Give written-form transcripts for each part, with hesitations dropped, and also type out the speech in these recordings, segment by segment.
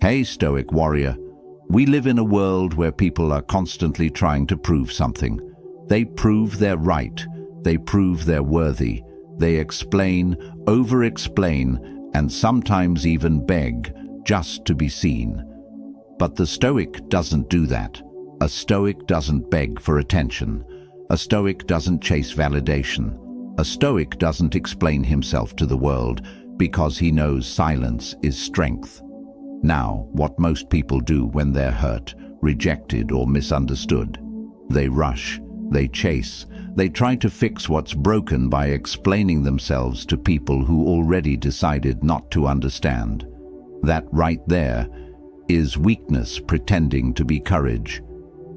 Hey, Stoic warrior. We live in a world where people are constantly trying to prove something. They prove they're right. They prove they're worthy. They explain, over-explain, and sometimes even beg just to be seen. But the Stoic doesn't do that. A Stoic doesn't beg for attention. A Stoic doesn't chase validation. A Stoic doesn't explain himself to the world because he knows silence is strength. Now, what most people do when they're hurt, rejected, or misunderstood? They rush, they chase, they try to fix what's broken by explaining themselves to people who already decided not to understand. That right there is weakness pretending to be courage.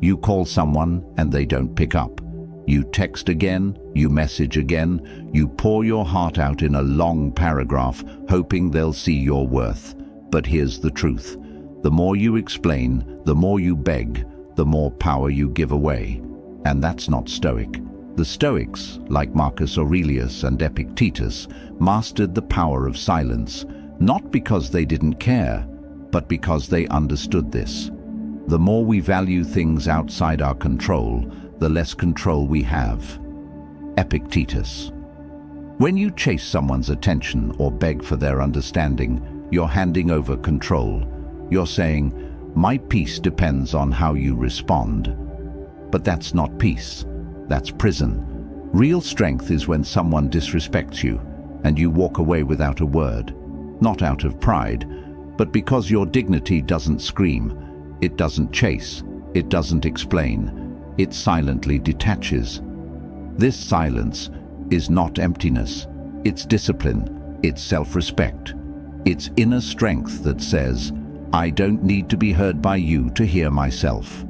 You call someone and they don't pick up. You text again, you message again, you pour your heart out in a long paragraph, hoping they'll see your worth. But here's the truth. The more you explain, the more you beg, the more power you give away. And that's not Stoic. The Stoics, like Marcus Aurelius and Epictetus, mastered the power of silence, not because they didn't care, but because they understood this. The more we value things outside our control, the less control we have. Epictetus. When you chase someone's attention or beg for their understanding, you're handing over control. You're saying, my peace depends on how you respond. But that's not peace. That's prison. Real strength is when someone disrespects you and you walk away without a word. Not out of pride, but because your dignity doesn't scream. It doesn't chase. It doesn't explain. It silently detaches. This silence is not emptiness. It's discipline. It's self-respect. It's inner strength that says, I don't need to be heard by you to hear myself.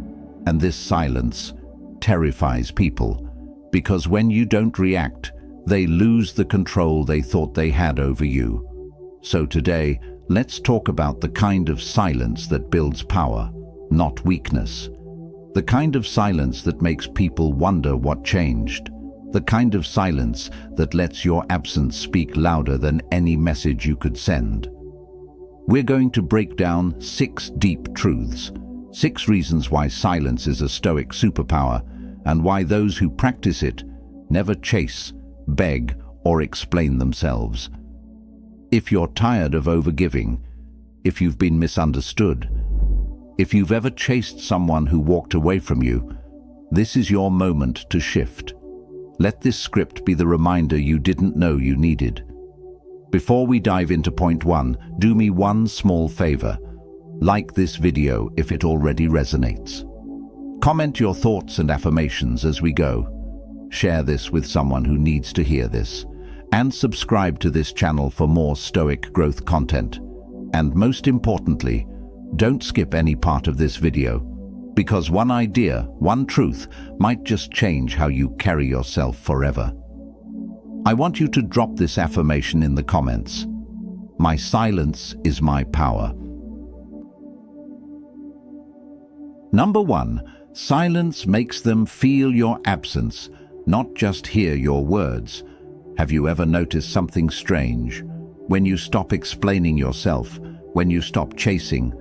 And this silence terrifies people, because when you don't react, they lose the control they thought they had over you. So today, let's talk about the kind of silence that builds power, not weakness. The kind of silence that makes people wonder what changed. The kind of silence that lets your absence speak louder than any message you could send. We're going to break down 6 deep truths, 6 reasons why silence is a Stoic superpower, and why those who practice it never chase, beg, or explain themselves. If you're tired of overgiving, if you've been misunderstood, if you've ever chased someone who walked away from you, this is your moment to shift. Let this script be the reminder you didn't know you needed. Before we dive into point 1, do me one small favor. Like this video if it already resonates. Comment your thoughts and affirmations as we go. Share this with someone who needs to hear this. And subscribe to this channel for more Stoic growth content. And most importantly, don't skip any part of this video, because one idea, one truth, might just change how you carry yourself forever. I want you to drop this affirmation in the comments. My silence is my power. Number 1, silence makes them feel your absence, not just hear your words. Have you ever noticed something strange? When you stop explaining yourself, when you stop chasing,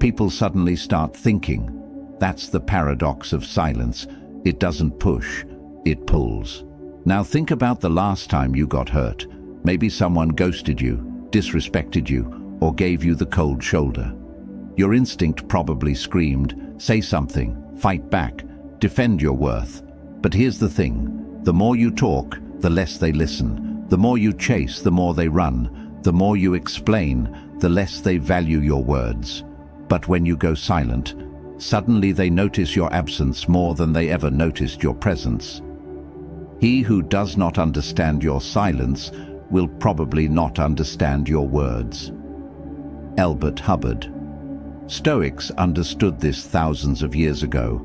people suddenly start thinking. That's the paradox of silence. It doesn't push, it pulls. Now think about the last time you got hurt. Maybe someone ghosted you, disrespected you, or gave you the cold shoulder. Your instinct probably screamed, say something, fight back, defend your worth. But here's the thing, the more you talk, the less they listen. The more you chase, the more they run. The more you explain, the less they value your words. But when you go silent, suddenly they notice your absence more than they ever noticed your presence. He who does not understand your silence will probably not understand your words. Albert Hubbard. Stoics understood this thousands of years ago,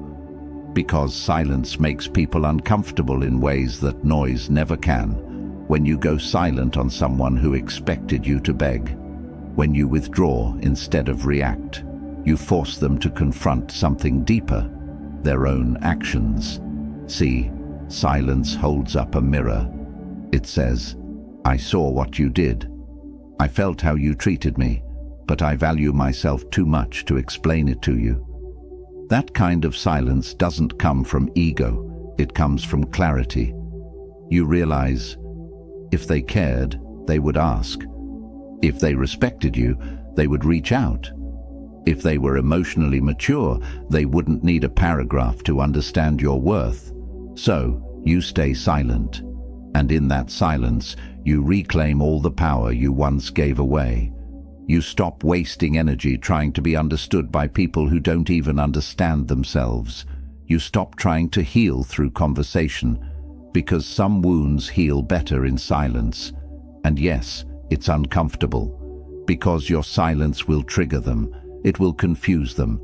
because silence makes people uncomfortable in ways that noise never can. When you go silent on someone who expected you to beg, when you withdraw instead of react, you force them to confront something deeper, their own actions. See, silence holds up a mirror. It says, I saw what you did. I felt how you treated me. but I value myself too much to explain it to you. That kind of silence doesn't come from ego, it comes from clarity. You realize, if they cared, they would ask. If they respected you, they would reach out. If they were emotionally mature, they wouldn't need a paragraph to understand your worth. So, you stay silent. And in that silence, you reclaim all the power you once gave away. You stop wasting energy trying to be understood by people who don't even understand themselves. You stop trying to heal through conversation, because some wounds heal better in silence. And yes, it's uncomfortable, because your silence will trigger them. It will confuse them.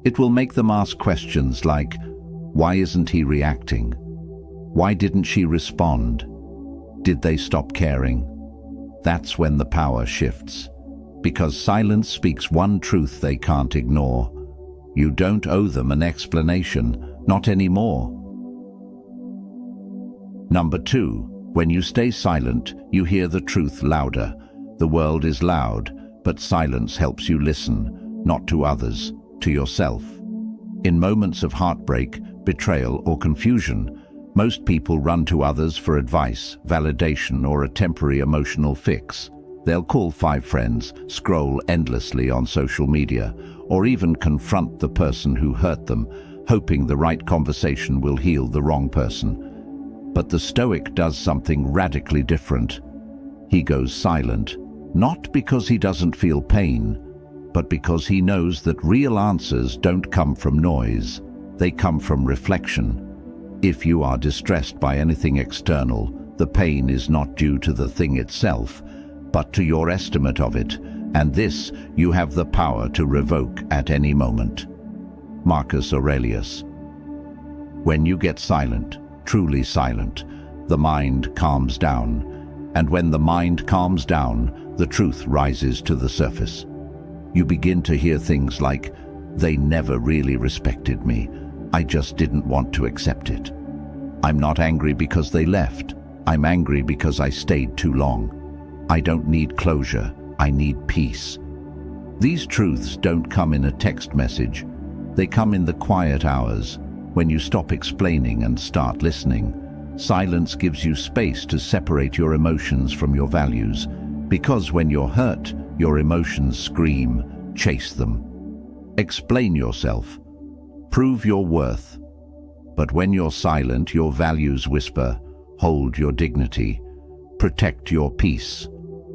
It will make them ask questions like, why isn't he reacting? Why didn't she respond? Did they stop caring? That's when the power shifts. Because silence speaks one truth they can't ignore. You don't owe them an explanation, not anymore. Number 2, when you stay silent, you hear the truth louder. The world is loud, but silence helps you listen, not to others, to yourself. In moments of heartbreak, betrayal, or confusion, most people run to others for advice, validation, or a temporary emotional fix. They'll call 5 friends, scroll endlessly on social media, or even confront the person who hurt them, hoping the right conversation will heal the wrong person. But the Stoic does something radically different. He goes silent, not because he doesn't feel pain, but because he knows that real answers don't come from noise, they come from reflection. If you are distressed by anything external, the pain is not due to the thing itself, but to your estimate of it, and this you have the power to revoke at any moment. Marcus Aurelius. When you get silent, truly silent, the mind calms down, and when the mind calms down, the truth rises to the surface. You begin to hear things like, they never really respected me, I just didn't want to accept it. I'm not angry because they left, I'm angry because I stayed too long. I don't need closure, I need peace. These truths don't come in a text message, they come in the quiet hours, when you stop explaining and start listening. Silence gives you space to separate your emotions from your values, because when you're hurt, your emotions scream, chase them. Explain yourself. Prove your worth. But when you're silent, your values whisper, hold your dignity, protect your peace,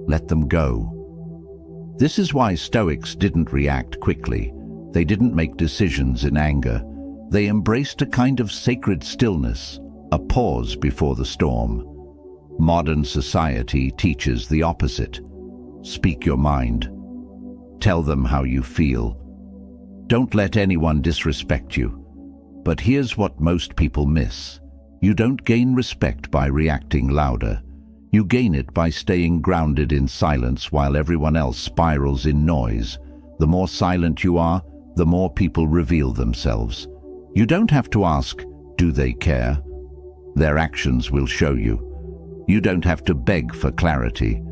let them go. This is why Stoics didn't react quickly. They didn't make decisions in anger. They embraced a kind of sacred stillness, a pause before the storm. Modern society teaches the opposite. Speak your mind. Tell them how you feel. Don't let anyone disrespect you. But here's what most people miss. You don't gain respect by reacting louder. You gain it by staying grounded in silence while everyone else spirals in noise. The more silent you are, the more people reveal themselves. You don't have to ask, do they care? Their actions will show you. You don't have to beg for clarity.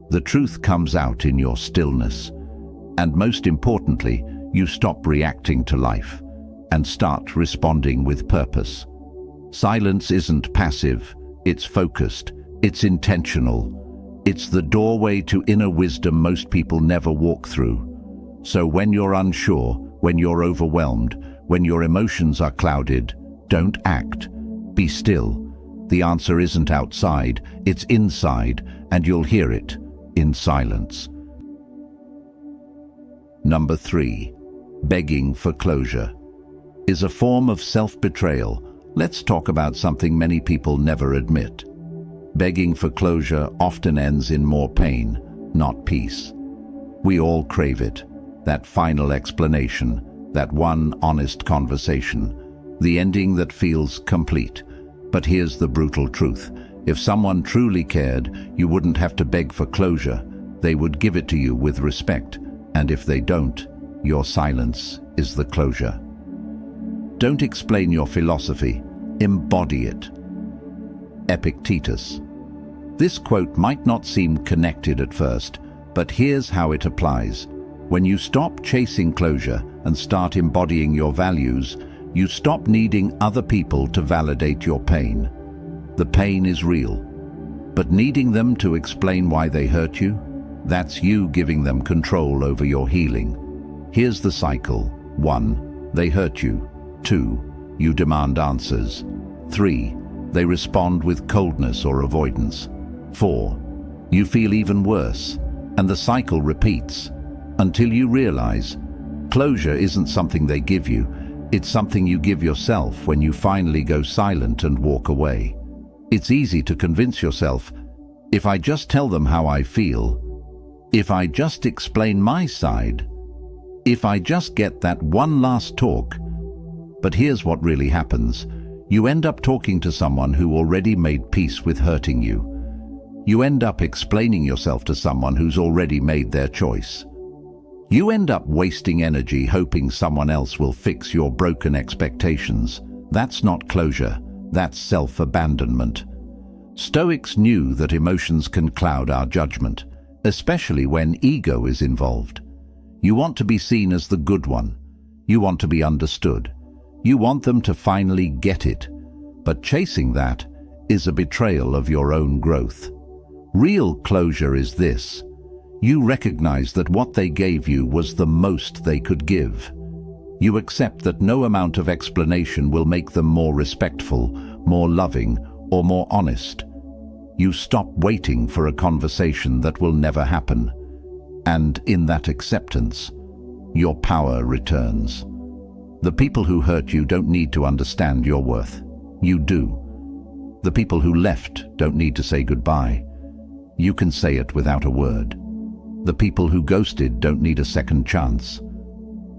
The truth comes out in your stillness. And most importantly, you stop reacting to life and start responding with purpose. Silence isn't passive, it's focused, it's intentional. It's the doorway to inner wisdom most people never walk through. So when you're unsure, when you're overwhelmed, when your emotions are clouded, don't act. Be still. The answer isn't outside, it's inside, and you'll hear it in silence. Number 3. Begging for closure is a form of self-betrayal. Let's talk about something many people never admit. Begging for closure often ends in more pain, not peace. We all crave it. That final explanation, that one honest conversation, the ending that feels complete. But here's the brutal truth. If someone truly cared, you wouldn't have to beg for closure. They would give it to you with respect. And if they don't, your silence is the closure. Don't explain your philosophy, embody it. Epictetus. This quote might not seem connected at first, but here's how it applies. When you stop chasing closure and start embodying your values, you stop needing other people to validate your pain. The pain is real, but needing them to explain why they hurt you, that's you giving them control over your healing. Here's the cycle. 1. They hurt you. 2. You demand answers. 3. They respond with coldness or avoidance. 4. You feel even worse, and the cycle repeats until you realize closure isn't something they give you, it's something you give yourself when you finally go silent and walk away. It's easy to convince yourself, if I just tell them how I feel, if I just explain my side, if I just get that one last talk. But here's what really happens. You end up talking to someone who already made peace with hurting you. You end up explaining yourself to someone who's already made their choice. You end up wasting energy hoping someone else will fix your broken expectations. That's not closure, that's self-abandonment. Stoics knew that emotions can cloud our judgment, especially when ego is involved. You want to be seen as the good one. You want to be understood. You want them to finally get it. But chasing that is a betrayal of your own growth. Real closure is this. You recognize that what they gave you was the most they could give. You accept that no amount of explanation will make them more respectful, more loving, or more honest. You stop waiting for a conversation that will never happen. And in that acceptance, your power returns. The people who hurt you don't need to understand your worth. You do. The people who left don't need to say goodbye. You can say it without a word. The people who ghosted don't need a second chance.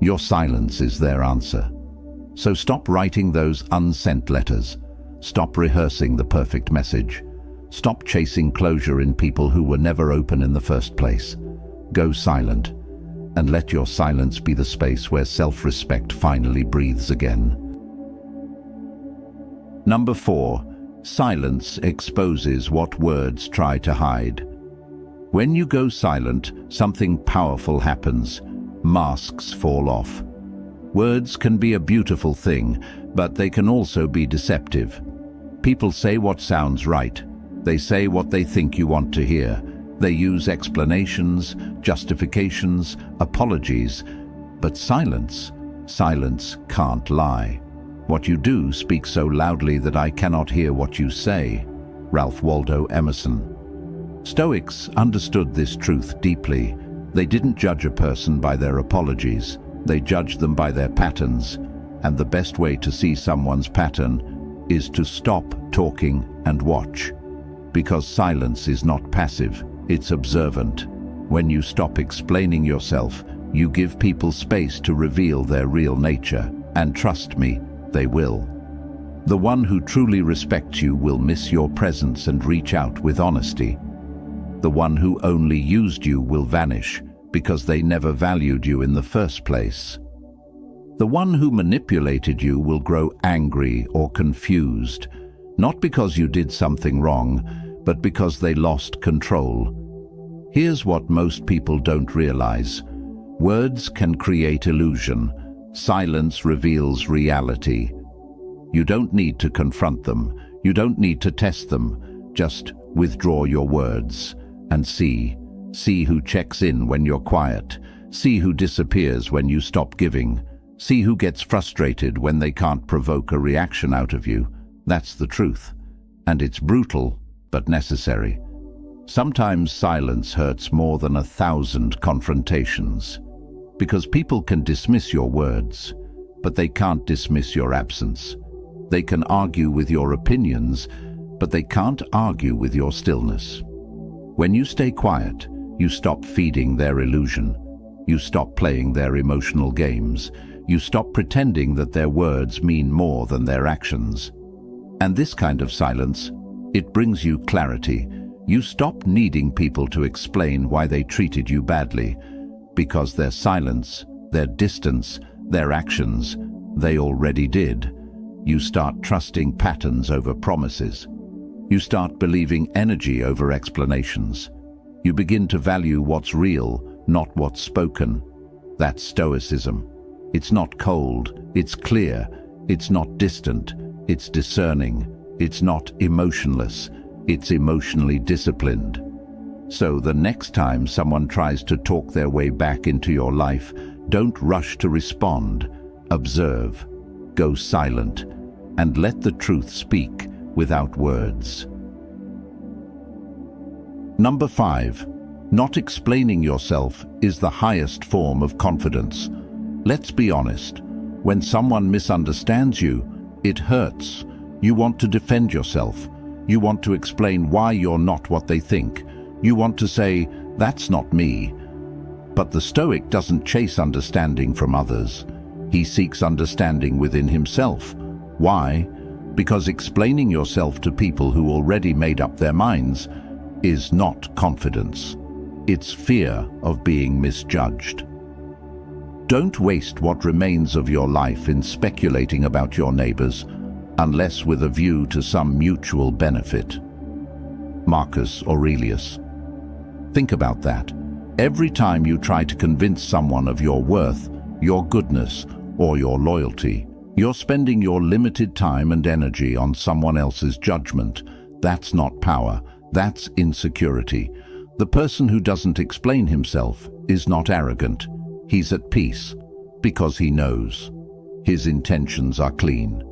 Your silence is their answer. So stop writing those unsent letters. Stop rehearsing the perfect message. Stop chasing closure in people who were never open in the first place. Go silent, and let your silence be the space where self-respect finally breathes again. Number 4. Silence exposes what words try to hide. When you go silent, something powerful happens. Masks fall off. Words can be a beautiful thing, but they can also be deceptive. People say what sounds right. They say what they think you want to hear. They use explanations, justifications, apologies. But silence can't lie. What you do speaks so loudly that I cannot hear what you say. Ralph Waldo Emerson. Stoics understood this truth deeply. They didn't judge a person by their apologies. They judged them by their patterns. And the best way to see someone's pattern is to stop talking and watch. Because silence is not passive, it's observant. When you stop explaining yourself, you give people space to reveal their real nature. And trust me, they will. The one who truly respects you will miss your presence and reach out with honesty. The one who only used you will vanish because they never valued you in the first place. The one who manipulated you will grow angry or confused, not because you did something wrong, but because they lost control. Here's what most people don't realize. Words can create illusion. Silence reveals reality. You don't need to confront them. You don't need to test them. Just withdraw your words and see. See who checks in when you're quiet. See who disappears when you stop giving. See who gets frustrated when they can't provoke a reaction out of you. That's the truth. And it's brutal, but necessary. Sometimes silence hurts more than 1,000 confrontations. Because people can dismiss your words, but they can't dismiss your absence. They can argue with your opinions, but they can't argue with your stillness. When you stay quiet, you stop feeding their illusion. You stop playing their emotional games. You stop pretending that their words mean more than their actions. And this kind of silence, it brings you clarity. You stop needing people to explain why they treated you badly, because their silence, their distance, their actions, they already did. You start trusting patterns over promises. You start believing energy over explanations. You begin to value what's real, not what's spoken. That's Stoicism. It's not cold, it's clear, it's not distant, it's discerning, it's not emotionless, it's emotionally disciplined. So the next time someone tries to talk their way back into your life, don't rush to respond. Observe, go silent, and let the truth speak without words. Number 5. Not explaining yourself is the highest form of confidence. Let's be honest. When someone misunderstands you, it hurts. You want to defend yourself. You want to explain why you're not what they think. You want to say, "That's not me." But the Stoic doesn't chase understanding from others. He seeks understanding within himself. Why? Because explaining yourself to people who already made up their minds is not confidence. It's fear of being misjudged. Don't waste what remains of your life in speculating about your neighbors, unless with a view to some mutual benefit. Marcus Aurelius. Think about that. Every time you try to convince someone of your worth, your goodness, or your loyalty, you're spending your limited time and energy on someone else's judgment. That's not power, that's insecurity. The person who doesn't explain himself is not arrogant. He's at peace, because he knows. His intentions are clean.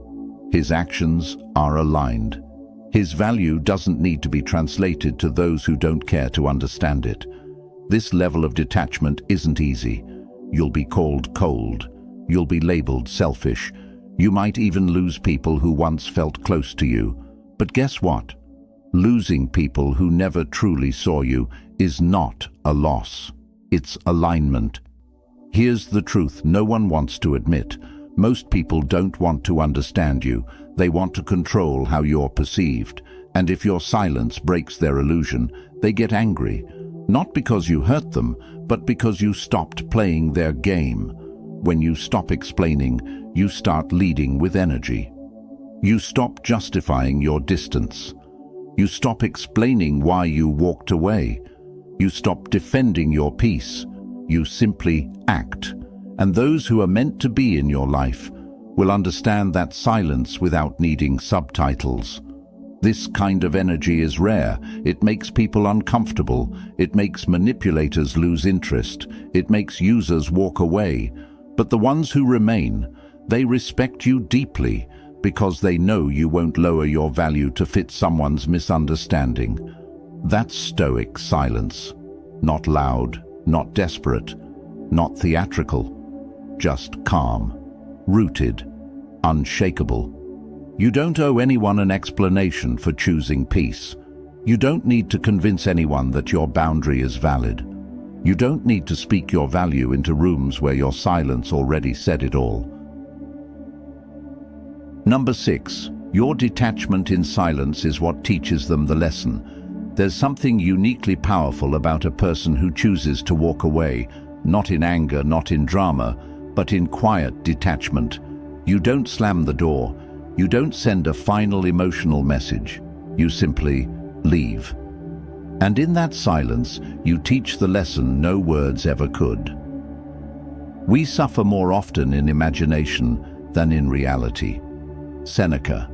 His actions are aligned. His value doesn't need to be translated to those who don't care to understand it. This level of detachment isn't easy. You'll be called cold. You'll be labeled selfish. You might even lose people who once felt close to you. But guess what? Losing people who never truly saw you is not a loss. It's alignment. Here's the truth no one wants to admit. Most people don't want to understand you. They want to control how you're perceived. And if your silence breaks their illusion, they get angry. Not because you hurt them, but because you stopped playing their game. When you stop explaining, you start leading with energy. You stop justifying your distance. You stop explaining why you walked away. You stop defending your peace. You simply act. And those who are meant to be in your life will understand that silence without needing subtitles. This kind of energy is rare. It makes people uncomfortable. It makes manipulators lose interest. It makes users walk away. But the ones who remain, they respect you deeply because they know you won't lower your value to fit someone's misunderstanding. That's Stoic silence. Not loud, not desperate, not theatrical. Just calm, rooted, unshakable. You don't owe anyone an explanation for choosing peace. You don't need to convince anyone that your boundary is valid. You don't need to speak your value into rooms where your silence already said it all. Number 6. Your detachment in silence is what teaches them the lesson. There's something uniquely powerful about a person who chooses to walk away, not in anger, not in drama, but in quiet detachment. You don't slam the door. You don't send a final emotional message. You simply leave. And in that silence, you teach the lesson no words ever could. We suffer more often in imagination than in reality. Seneca.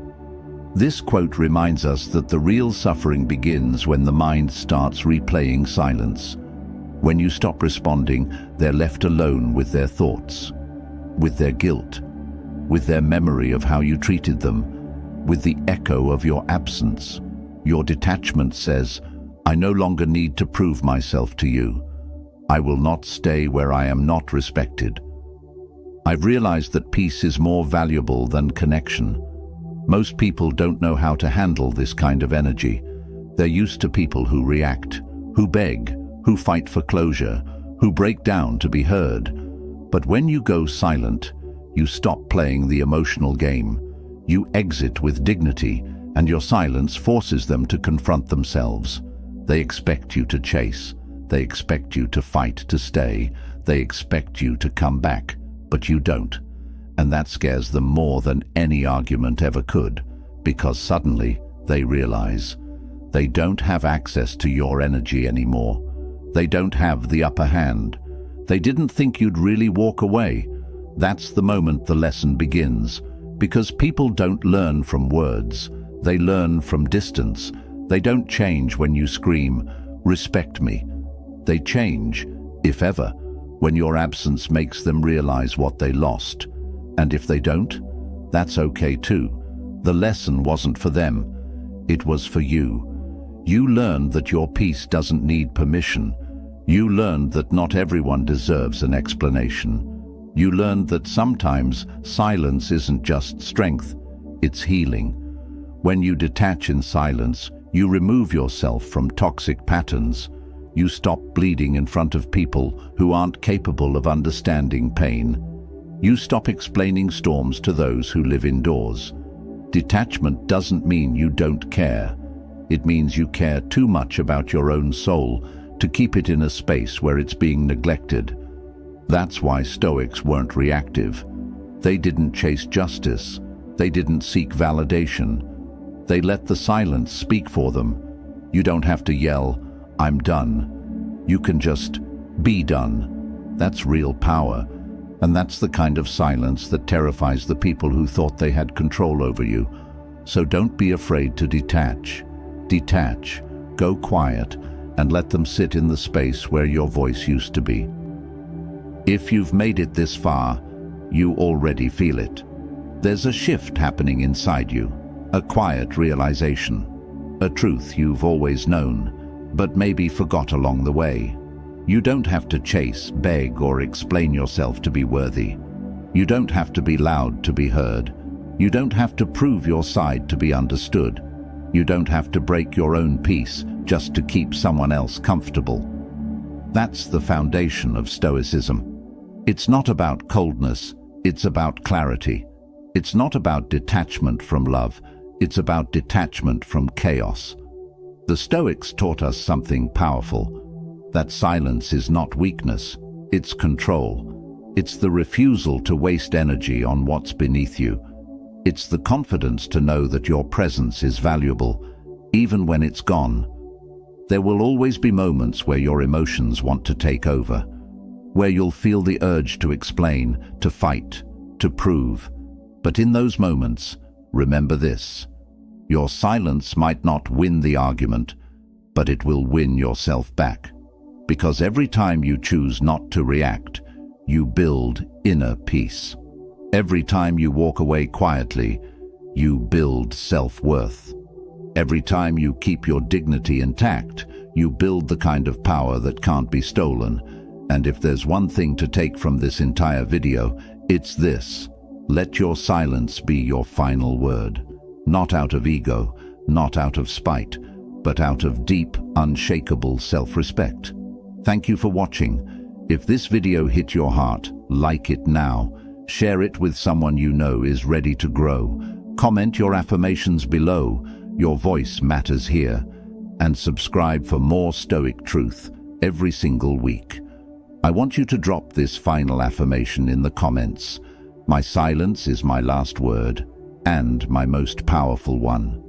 This quote reminds us that the real suffering begins when the mind starts replaying silence. When you stop responding, they're left alone with their thoughts, with their guilt, with their memory of how you treated them, with the echo of your absence. Your detachment says, "I no longer need to prove myself to you. I will not stay where I am not respected." I've realized that peace is more valuable than connection. Most people don't know how to handle this kind of energy. They're used to people who react, who beg, who fight for closure, who break down to be heard. But when you go silent, you stop playing the emotional game. You exit with dignity, and your silence forces them to confront themselves. They expect you to chase. They expect you to fight to stay. They expect you to come back, but you don't. And that scares them more than any argument ever could, because suddenly they realize they don't have access to your energy anymore. They don't have the upper hand. They didn't think you'd really walk away. That's the moment the lesson begins. Because people don't learn from words. They learn from distance. They don't change when you scream, "Respect me." They change, if ever, when your absence makes them realize what they lost. And if they don't, that's okay too. The lesson wasn't for them. It was for you. You learned that your peace doesn't need permission. You learned that not everyone deserves an explanation. You learned that sometimes silence isn't just strength, it's healing. When you detach in silence, you remove yourself from toxic patterns. You stop bleeding in front of people who aren't capable of understanding pain. You stop explaining storms to those who live indoors. Detachment doesn't mean you don't care. It means you care too much about your own soul to keep it in a space where it's being neglected. That's why Stoics weren't reactive. They didn't chase justice. They didn't seek validation. They let the silence speak for them. You don't have to yell, "I'm done." You can just be done. That's real power. And that's the kind of silence that terrifies the people who thought they had control over you. So don't be afraid to detach. Detach, go quiet, and let them sit in the space where your voice used to be. If you've made it this far, you already feel it. There's a shift happening inside you, a quiet realization, a truth you've always known, but maybe forgot along the way. You don't have to chase, beg, or explain yourself to be worthy. You don't have to be loud to be heard. You don't have to prove your side to be understood. You don't have to break your own peace just to keep someone else comfortable. That's the foundation of Stoicism. It's not about coldness, it's about clarity. It's not about detachment from love, it's about detachment from chaos. The Stoics taught us something powerful. That silence is not weakness, it's control. It's the refusal to waste energy on what's beneath you. It's the confidence to know that your presence is valuable, even when it's gone. There will always be moments where your emotions want to take over, where you'll feel the urge to explain, to fight, to prove. But in those moments, remember this: your silence might not win the argument, but it will win yourself back. Because every time you choose not to react, you build inner peace. Every time you walk away quietly, you build self-worth. Every time you keep your dignity intact, you build the kind of power that can't be stolen. And if there's one thing to take from this entire video, it's this: let your silence be your final word. Not out of ego, not out of spite, but out of deep, unshakable self-respect. Thank you for watching. If this video hit your heart, like it now. Share it with someone you know is ready to grow. Comment your affirmations below. Your voice matters here. And subscribe for more Stoic truth every single week. I want you to drop this final affirmation in the comments. My silence is my last word, and my most powerful one.